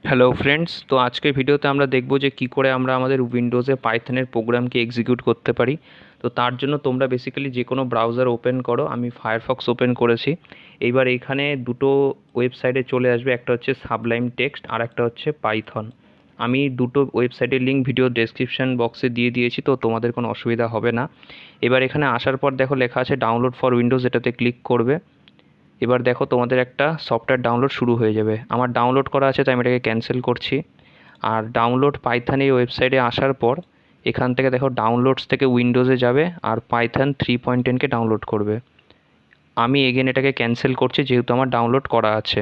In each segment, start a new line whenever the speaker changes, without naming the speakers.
Hello friends, তো আজকের ভিডিওতে আমরা দেখব যে কী করে আমরা আমাদের উইন্ডোজে পাইথনের প্রোগ্রামকে এক্সিকিউট করতে পারি। তো তার জন্য তোমরা বেসিক্যালি যে কোনো ব্রাউজার ওপেন করো। আমি ফায়ারফক্স ওপেন করেছি। এইবার এখানে দুটো ওয়েবসাইটে চলে আসবে, একটা হচ্ছে সাবলাইম টেক্সট আর একটা হচ্ছে পাইথন। আমি দুটো ওয়েবসাইটের লিঙ্ক ভিডিও ডেসক্রিপশন বক্সে দিয়ে দিয়েছি, তো তোমাদের কোনো অসুবিধা হবে না। এবার এখানে আসার পর দেখো লেখা আছে ডাউনলোড ফর উইন্ডোজ, এটাতে ক্লিক করবে। এবার দেখো তোমাদের একটা সফটওয়্যার ডাউনলোড শুরু হয়ে যাবে। আমার ডাউনলোড করা আছে তাই আমি এটাকে ক্যান্সেল করছি। আর ডাউনলোড পাইথন এই ওয়েবসাইটে আসার পর এখান থেকে দেখো ডাউনলোডস থেকে উইন্ডোজে যাবে আর পাইথন 3.10কে ডাউনলোড করবে। আমি এগেন এটাকে ক্যান্সেল করছি যেহেতু আমার ডাউনলোড করা আছে।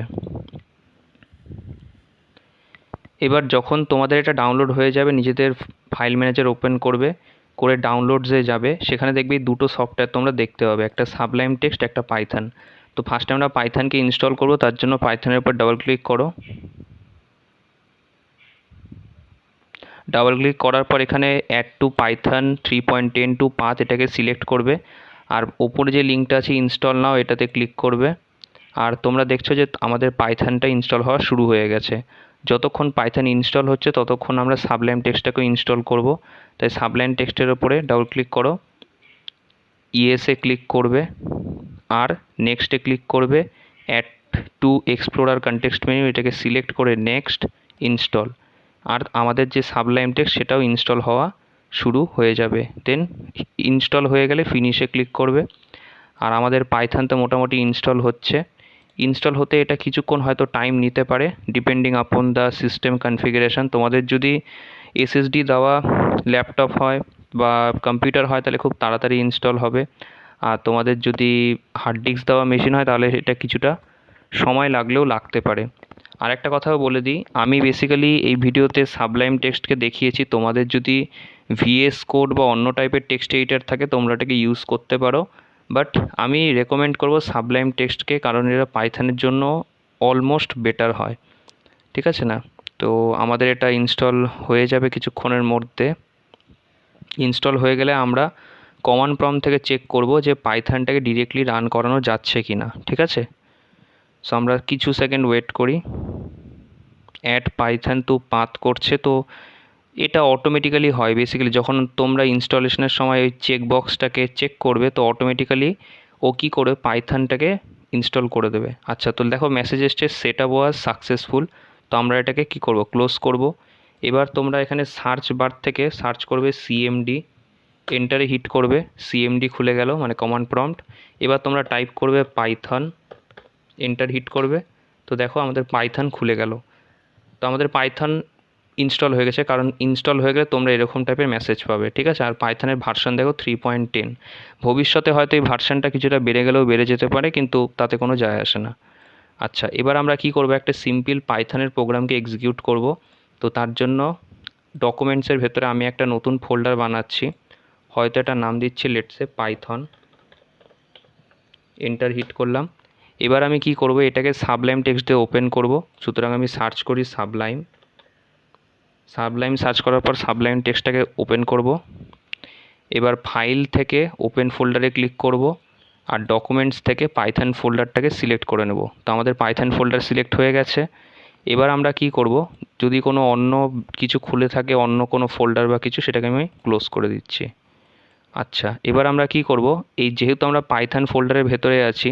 এবার যখন তোমাদের এটা ডাউনলোড হয়ে যাবে, নিজেদের ফাইল ম্যানেজার ওপেন করবে, করে ডাউনলোডসে যাবে। সেখানে দেখবে দুটো সফটওয়্যার তোমরা দেখতে পাবে, একটা সাবলাইম টেক্সট, একটা পাইথন। তো ফার্স্টে আমরা পাইথনকে ইনস্টল করব, তার জন্য পাইথনের উপর ডাবল ক্লিক করো। ডাবল ক্লিক করার পর এখানে add to Python 3.10 to path এটাকে সিলেক্ট করবে। আর ওপরে যে লিঙ্কটা আছে ইনস্টল নাও, এটাতে ক্লিক করবে। আর তোমরা দেখছো যে আমাদের পাইথনটা ইনস্টল হওয়া শুরু হয়ে গেছে। যতক্ষণ পাইথন ইনস্টল হচ্ছে ততক্ষণ আমরা সাবলাইম টেক্সটটাকে ইনস্টল করব। তাই সাবলাইম টেক্সটের ওপরে ডাবল ক্লিক করো, ইএসএ ক্লিক করবে আর নেক্সটে ক্লিক করবে। Add to explorer context menu, এটাকে সিলেক্ট করে নেক্সট ইনস্টল। আর আমাদের যে সাবলাইম টেক্সট সেটাও ইনস্টল হওয়া শুরু হয়ে যাবে। দেন ইনস্টল হয়ে গেলে ফিনিশে ক্লিক করবে। আর আমাদের পাইথন তো মোটামুটি ইনস্টল হচ্ছে। ইনস্টল হতে এটা কিছুক্ষণ হয়তো টাইম নিতে পারে, depending upon the system configuration. তোমাদের যদি এসএসডি দেওয়া ল্যাপটপ হয় বা কম্পিউটার হয় তাহলে খুব তাড়াতাড়ি ইনস্টল হবে। আর তোমাদের যদি হার্ড ডিস্ক দেওয়া মেশিন হয় তাহলে এটা কিছুটা সময় লাগলেও লাগতে পারে। আর একটা কথাও বলে দিই, আমি বেসিক্যালি এই ভিডিওতে সাবলাইম টেক্সটকে দেখিয়েছি। তোমাদের যদি ভিএস কোড বা অন্য টাইপের টেক্সট এডিটর থাকে তোমরা এটাকে ইউজ করতে পারো, বাট আমি রেকমেন্ড করব সাবলাইম টেক্সটকে, কারণ এরা পাইথনের জন্য অলমোস্ট বেটার হয়। ঠিক আছে না? তো আমাদের এটা ইনস্টল হয়ে যাবে কিছুক্ষণের মধ্যে। ইনস্টল হয়ে গেলে আমরা কমান্ড প্রম্পট থেকে চেক করব যে পাইথনটাকে ডিরেক্টলি রান করানো যাচ্ছে কি না। ঠিক আছে? সো আমরা কিছু সেকেন্ড ওয়েট করি। অ্যাড পাইথন টু পাথ করছে, তো এটা অটোমেটিক্যালি হয়। বেসিক্যালি যখন তোমরা ইনস্টলেশনের সময় ওই চেক বক্সটাকে চেক করবে তো অটোমেটিক্যালি ও কী করে পাইথনটাকে ইনস্টল করে দেবে। আচ্ছা, তো দেখো মেসেজ এসছে সেট আপ ওয়াজ সাকসেসফুল। তো আমরা এটাকে কি করব, ক্লোজ করব। এবার তোমরা এখানে সার্চ বার থেকে সার্চ করবে সিএমডি, এন্টারে হিট করবে, সিএমডি খুলে গেল মানে কমান্ড প্রম্পট। এবার তোমরা টাইপ করবে পাইথন, এন্টার হিট করবে। তো দেখো আমাদের পাইথন খুলে গেল। তো আমাদের পাইথন ইনস্টল হয়ে গেছে, কারণ ইনস্টল হয়ে গেলে তোমরা এরকম টাইপের মেসেজ পাবে। ঠিক আছে? আর পাইথনের ভার্সন দেখো 3.10। ভবিষ্যতে হয়তো এই ভার্সনটা কিছুটা বেড়ে গেলেও বেড়ে যেতে পারে, কিন্তু তাতে কোনো যায় আসে না। আচ্ছা, এবার আমরা কি করব, একটা সিম্পল পাইথনের প্রোগ্রামকে এক্সিকিউট করব। তো তার জন্য ডকুমেন্টসের ভেতরে আমি একটা নতুন ফোল্ডার বানাচ্ছি, হয়তো এটা নাম দিচ্ছি লেটসে পাইথন। এন্টার হিট করলাম। এবার আমি কি করব, এটাকে সাবলাইম টেক্সট দিয়ে ওপেন করব। সুতরাং আমি সার্চ করি সাবলাইম। সার্চ করার পর সাবলাইম টেক্সটটাকে ওপেন করব। এবার ফাইল থেকে ওপেন ফোল্ডারে ক্লিক করব আর ডকুমেন্টস থেকে পাইথন ফোল্ডারটাকে সিলেক্ট করে নেব। তো আমাদের পাইথন ফোল্ডার সিলেক্ট হয়ে গেছে। এবার আমরা কি করব, যদি কোনো অন্য কিছু খুলে থাকে, অন্য কোনো ফোল্ডার বা কিছু, সেটাকে আমি ক্লোজ করে দিচ্ছি। আচ্ছা, এবার আমরা কি করব, এই যেহেতু আমরা পাইথন ফোল্ডারের ভেতরে আছি,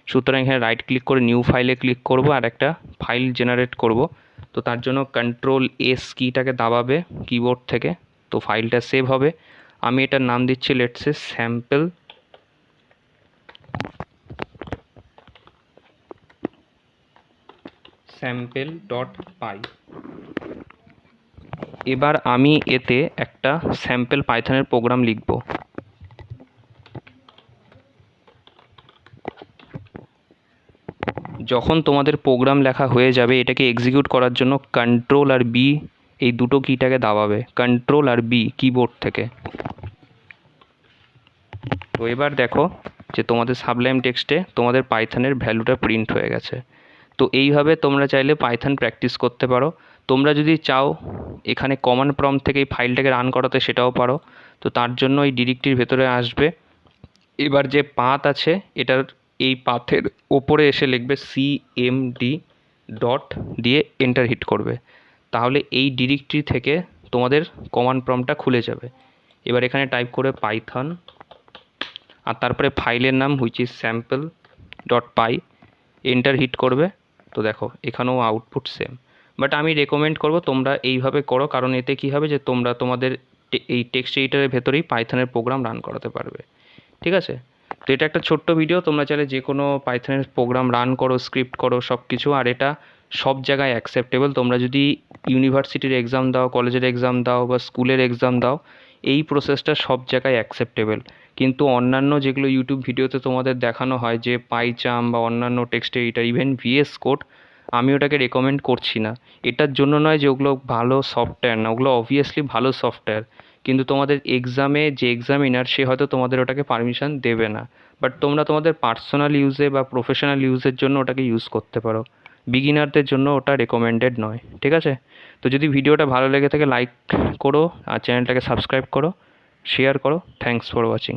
সুতরাং এখানে রাইট ক্লিক করে নিউ ফাইলে ক্লিক করব আর একটা ফাইল জেনারেট করব। তো তার জন্য কন্ট্রোল এস কিটাকে দাবাবে কিবোর্ড থেকে, তো ফাইলটা সেভ হবে। আমি এটার নাম দিচ্ছি লেটসে স্যাম্পল ডট পাই। এবার আমি এতে একটা স্যাম্পল পাইথনের প্রোগ্রাম লিখব। যখন তোমাদের প্রোগ্রাম লেখা হয়ে যাবে, এটাকে এক্সিকিউট করার জন্য কন্ট্রোল আর বি এই দুটো কিটাকে দাবাবে, কন্ট্রোল আর বি কিবোর্ড থেকে। তো এবার দেখো যে তোমাদের সাবলাইম টেক্সটে তোমাদের পাইথনের ভ্যালুটা প্রিন্ট হয়ে গেছে। তো এইভাবে তোমরা চাইলে পাইথন প্র্যাকটিস করতে পারো। তোমরা যদি চাও এখানে কমান্ড প্রম্পট থেকে এই ফাইলটাকে রান করাতে, সেটাও পারো। তো তার জন্য এই ডিরেক্টরির ভেতরে আসবে। এবার যে পাথ আছে এটার এই পাথের ওপরে এসে লিখবে সিএমডি, ডট দিয়ে এন্টার হিট করবে, তাহলে এই ডিরেক্টরি থেকে তোমাদের কমান্ড প্রম্পটটা খুলে যাবে। এবার এখানে টাইপ করবে পাইথন আর তারপরে ফাইলের নাম which is sample dot py, enter hit করবে। তো দেখো এখানেও আউটপুট সেম, বাট আমি রেকমেন্ড করব তোমরা এইভাবে করো, কারণ এতে কী হবে যে তোমরা তোমাদের এই টেক্সট এডিটরের ভেতরেই পাইথনের প্রোগ্রাম রান করাতে পারবে। ঠিক আছে, তো এটা একটা ছোট্ট ভিডিও, তোমরা চাইলে যে কোনো পাইথনের প্রোগ্রাম রান করো, স্ক্রিপ্ট করো, সব কিছু। আর এটা সব জায়গায় অ্যাকসেপ্টেবল। তোমরা যদি ইউনিভার্সিটির এক্সাম দাও, কলেজের এক্সাম দাও বা স্কুলের এক্সাম দাও, এই প্রসেসটা সব জায়গায় অ্যাকসেপ্টেবল। কিন্তু অন্যান্য যেগুলো ইউটিউব ভিডিওতে তোমাদের দেখানো হয় যে পাইচাম বা অন্যান্য text editor, even VS code, আমি ওটাকে রেকমেন্ড করছি না। এটার জন্য নয় যে ওগুলো ভালো সফটওয়্যার না, ওগুলো অবভিয়াসলি ভালো সফটওয়্যার, কিন্তু তোমাদের এক্সামে যে এক্সামিনার সে হয়তো তোমাদের ওটাকে পারমিশন দেবে না। বাট তোমরা তোমাদের পার্সোনাল ইউজে বা প্রফেশনাল ইউজের জন্য ওটাকে ইউজ করতে পারো। বিগিনারদের জন্য ওটা রেকমেন্ডেড নয়। ঠিক আছে, তো যদি ভিডিওটা ভালো লেগে থাকে লাইক করো আর চ্যানেলটাকে সাবস্ক্রাইব করো, শেয়ার করো। Thanks for watching.